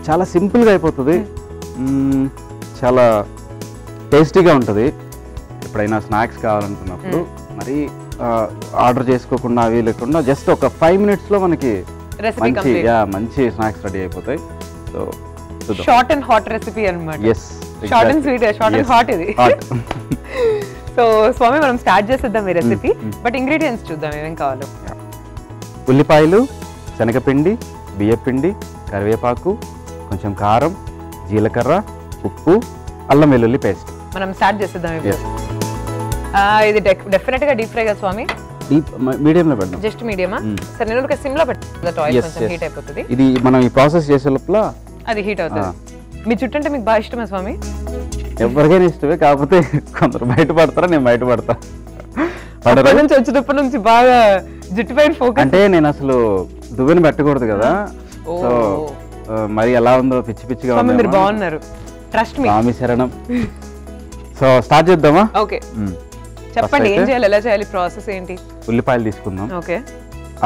చాలా సింపుల్గా అయిపోతుంది, చాలా టేస్టీగా ఉంటుంది. ఎప్పుడైనా స్నాక్స్ కావాలనుకున్నప్పుడు మరి ఆర్డర్ చేసుకోకుండా అవి లేకుండా జస్ట్ ఒక 5 minutesలో మనకి మంచి స్నాక్స్ రెడీ అయిపోతాయి. So short and hot recipe అన్నమాట. Yes, short and sweet, short and hot ఇది. సో స్వామి మనం స్టార్ట్ చేసేద్దాం ఈ రెసిపీ. బట్ ఇంగ్రీడియంట్స్ చూద్దాం ఏమేం కావాలో. ఉల్లిపాయలు, శనగపిండి, బియ్యపిండి, కరివేపాకు, కొంచెం కారం, జీలకర్ర, ఉప్పు, అల్లం వెల్లుల్లి పేస్ట్. మనం స్టార్ట్ చేసేద్దాం ఇప్పుడు. ఇది డెఫినెట్ గా డీప్ ఫ్రై కదా స్వామి? మీడియంలో పెడదాం. జస్ట్ మీడియమా? సరే, నేను ఒక సిమ్ లో పెట్టాను, ఆయిల్ కొంచెం హీట్ అయిపోతుంది. ఇది మనం ఈ ప్రాసెస్ చేసే లోపల అది హీట్ అవుతుంది. మీ చుట్టూ అంటే మీకు బాగా ఇష్టమా స్వామి? ఎవరికైనా ఇష్టమే, కాకపోతే కొందరు బయటపడతారా, నేను బయటపడతా. నుంచి వచ్చేటప్పటి నుంచి బాగా జుట్టు పైన ఫోకస్. అంటే నేను అసలు దువ్వెని పెట్టకూడదు కదా, సో మరి ఎలా ఉందో పిచ్చి పిచ్చిగా ఉంది. మీరు బాగున్నారు, ట్రస్ట్ మీ. స్వామి శరణం. సో స్టార్ట్ చేద్దామా? ఓకే, చెప్పండి ఏం చేయాలి, ఎలా చేయాలి, ప్రాసెస్ ఏంటి? ఉల్లిపాయలు తీసుకుందాం. ఓకే,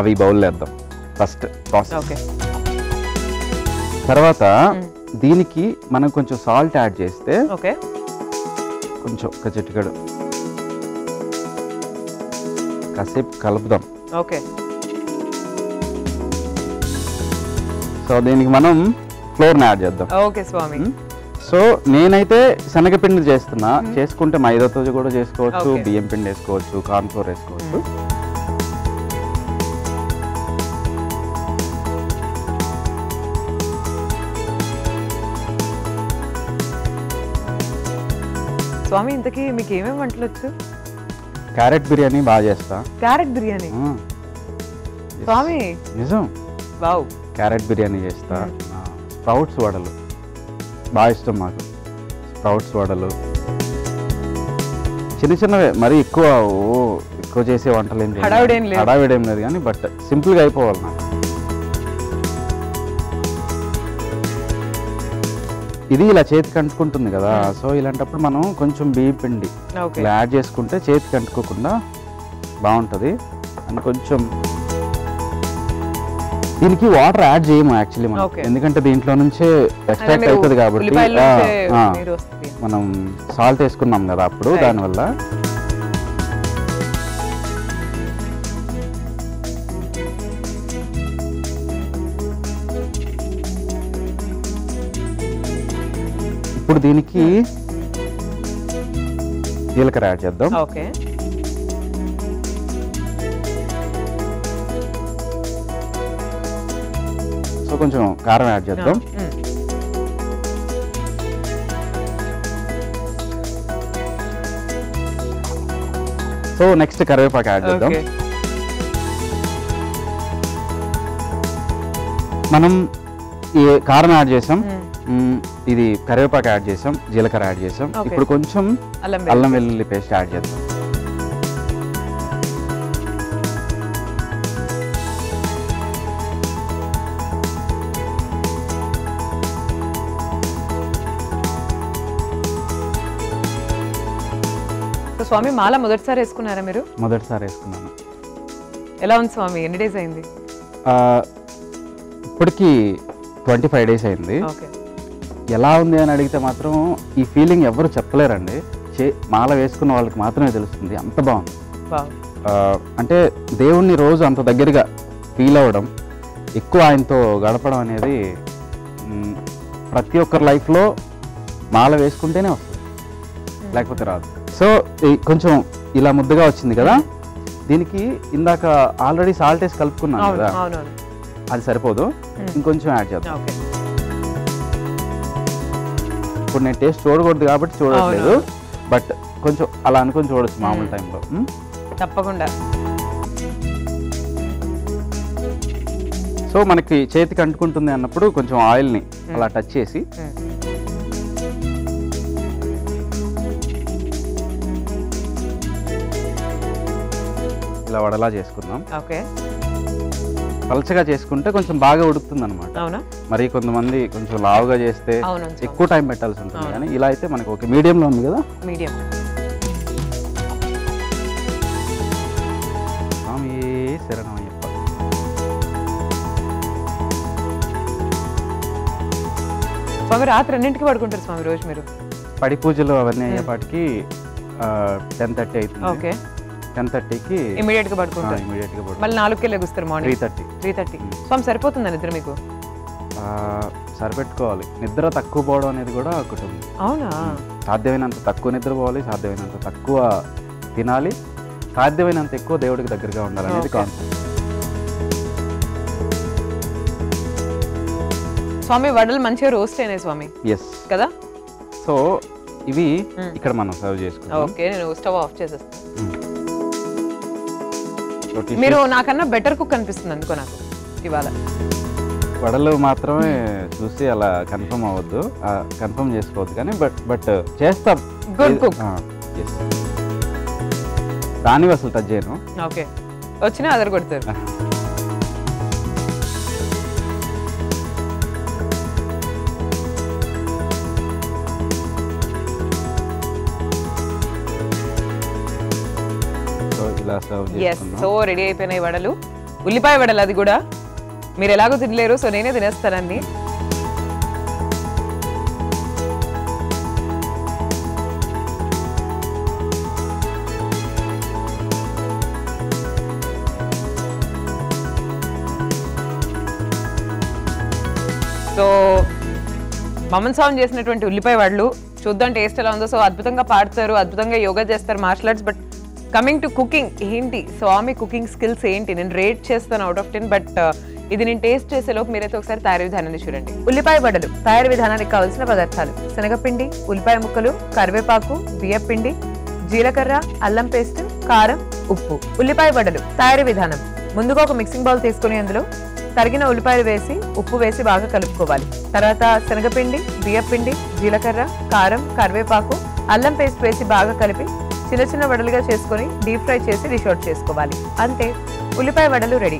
అవి బౌల్లో వేద్దాం ఫస్ట్ ప్రాసెస్. ఓకే, తర్వాత దీనికి మనం కొంచెం సాల్ట్ యాడ్ చేస్తే, ఓకే, కొంచెం ఒక చిటికెడు కాసేపు కలుపుదాం. ఓకే. సో దీనికి మనం ఫ్లోర్ని యాడ్ చేద్దాం. ఓకే స్వామి. సో నేనైతే శనగపిండి చేస్తున్నా, చేసుకుంటే మైదాతో కూడా చేసుకోవచ్చు, బియ్యం పిండి వేసుకోవచ్చు, కార్న్ ఫ్లోర్ వేసుకోవచ్చు. స్వామి ఇంతకీ మీకు ఏమేమి వంటలు వచ్చు? క్యారెట్ బిర్యానీ బాగా చేస్తా. క్యారెట్ బిర్యానీ స్వామి? నిజం, వావ్. క్యారెట్ బిర్యానీ చేస్తా. స్ప్రౌట్స్ వడలు బాగా ఇష్టం మాకు. స్ప్రౌట్స్ వడలు చిన్న చిన్నవే, మరి ఎక్కువ చేసే వంటలు ఏం హడావిడేం లేదు కానీ, బట్ సింపుల్గా అయిపోవాలి నాకు. ఇది ఇలా చేతికి అంటుకుంటుంది కదా, సో ఇలాంటప్పుడు మనం కొంచెం బియ్యం పిండి ఇలా యాడ్ చేసుకుంటే చేతికి అంటుకోకుండా బాగుంటుంది. అండ్ కొంచెం దీనికి వాటర్ యాడ్ చేయము యాక్చువల్లీ మనం, ఎందుకంటే దీంట్లో నుంచే ఎక్స్ట్రాక్ట్ అవుతుంది కాబట్టి. మనం సాల్ట్ వేసుకున్నాం కదా అప్పుడు, దానివల్ల. ఇప్పుడు దీనికి జీలకర్ర యాడ్ చేద్దాం. ఓకే, సో కొంచెం కారం యాడ్ చేద్దాం. సో నెక్స్ట్ కరివేపాకు యాడ్ చేద్దాం. మనం ఈ కారం యాడ్ చేసాం, ఇది కరివేపాకు యాడ్ చేసాం, జీలకర్ర యాడ్ చేసాం. ఇప్పుడు కొంచెం అల్లం వెల్లుల్లి పేస్ట్ యాడ్ చేద్దాం. స్వామి మాల మొదటిసారి వేసుకున్నారా మీరు? మొదటిసారి వేసుకున్నాను. ఎలా ఉంది స్వామి? ఎన్ని డేస్ అయింది? ఇప్పటికి 25 days అయింది. ఎలా ఉంది అని అడిగితే మాత్రం ఈ ఫీలింగ్ ఎవరు చెప్పలేరండి, మాల వేసుకున్న వాళ్ళకి మాత్రమే తెలుస్తుంది. అంత బాగుంది. అంటే దేవుణ్ణి రోజు అంత దగ్గరగా ఫీల్ అవ్వడం, ఎక్కువ ఆయనతో గడపడం అనేది ప్రతి ఒక్కరి లైఫ్లో మాల వేసుకుంటేనే వస్తుంది, లేకపోతే రాదు. సో కొంచెం ఇలా ముద్దగా వచ్చింది కదా, దీనికి ఇందాక ఆల్రెడీ సాల్ట్ వేసి కలుపుకున్నాను కదా, అది సరిపోదు, ఇంకొంచెం యాడ్ చేద్దాం. ఇప్పుడు నేను టేస్ట్ చూడకూడదు కాబట్టి చూడట్లేదు, బట్ కొంచెం అలా అనుకొని చూడొచ్చు మామూలు టైంలో. తప్పకుండా. సో మనకి చేతికి అంటుకుంటుంది అన్నప్పుడు కొంచెం ఆయిల్ని అలా టచ్ చేసి ఇలా వడలా చేసుకుందాం. పలచగా చేసుకుంటే కొంచెం బాగా ఉడుకుతుంది అనమాట. మరి కొంతమంది కొంచెం లావుగా చేస్తే ఎక్కువ టైం పెట్టాల్సి ఉంటుంది, కానీ ఇలా అయితే మనకి ఓకే. మీడియంలో ఉంది కదా, మీడియం. స్వామి శరణం. 1 స్వామి రాత్రి ఎన్నింటికి పడుకుంటారు స్వామి రోజు మీరు? పడి పూజలు అవన్నీ అయ్యేపాటికి 10:30 అవుతుంది. ఓకే, 10:30కి ఇమీడియట్ గా పడుకుంటారు. మళ్ళీ 4కే లెగుస్తారు మార్నింగ్ 3:30. స్వామి సరిపోతుందా నిద్ర మీకు? సరిపెట్టుకోవాలి. నిద్ర తక్కువ పోవడం అనేది కూడా ఒకటి ఉంది. అవునా? సాధ్యమైనంత తక్కువ నిద్ర పోవాలి, సాధ్యమైనంత తక్కువ తినాలి, సాధ్యమైనంత ఎక్కువ దేవుడికి దగ్గరగా ఉండాలనేది కాన్సెప్ట్. స్వామి వడలు మంచిగా రోస్ట్ అయినాయి స్వామి. ఎస్ కదా. సో ఇవి ఇక్కడ మనం సర్వ్ చేసుకుంటాం. ఓకే, నేను స్టవ్ ఆఫ్ చేసేస్తాను. మీరు నాకన్నా బెటర్ కుక్ అనిపిస్తుంది అందుకో నాకు ఇవాళ. వడలు మాత్రమే చూసి అలా కన్ఫర్మ్ అవ్వద్దు, కన్ఫర్మ్ చేసుకోవద్దు, కానీ బట్ చేస్తాం. Good cook. దాన్ని అసలు టచ్ చేయను. ఓకే, వచ్చినా అదర్ కొడతారు. సో రెడీ అయిపోయినాయి వడలు, ఉల్లిపాయ వడలు. అది కూడా మీరు ఎలాగో తినలేరు, సో నేనే తినేస్తానండి. సో మమన్ స్వామి చేసినటువంటి ఉల్లిపాయ వడలు చూద్దాం టేస్ట్ ఎలా ఉందో. సో అద్భుతంగా పాడతారు, అద్భుతంగా యోగా చేస్తారు, martial arts. But coming to cooking, ఏంటి స్వామి కుకింగ్ స్కిల్స్ ఏంటి? నేను రేట్ చేస్తాను అవుట్ ఆఫ్ 10. బట్ ఇది నేను టేస్ట్ చేసేలోపు మీరైతే ఒకసారి తయారీ విధానాన్ని చూడండి. ఉల్లిపాయ వడలు తయారీ విధానానికి కావాల్సిన పదార్థాలు: శనగపిండి, ఉల్లిపాయ ముక్కలు, కరివేపాకు, బియ్యపిండి, జీలకర్ర, అల్లం పేస్ట్, కారం, ఉప్పు. ఉల్లిపాయ వడలు తయారీ విధానం: ముందుగా ఒక మిక్సింగ్ బౌల్ తీసుకుని అందులో తరిగిన ఉల్లిపాయలు వేసి ఉప్పు వేసి బాగా కలుపుకోవాలి. తర్వాత శనగపిండి, బియ్యపిండి, జీలకర్ర, కారం, కరివేపాకు, అల్లం పేస్ట్ వేసి బాగా కలిపి చిన్న చిన్న వడలుగా చేసుకొని డీప్ ఫ్రై చేసి డిష్ అవుట్ చేసుకోవాలి. అంతే, ఉల్లిపాయ వడలు రెడీ.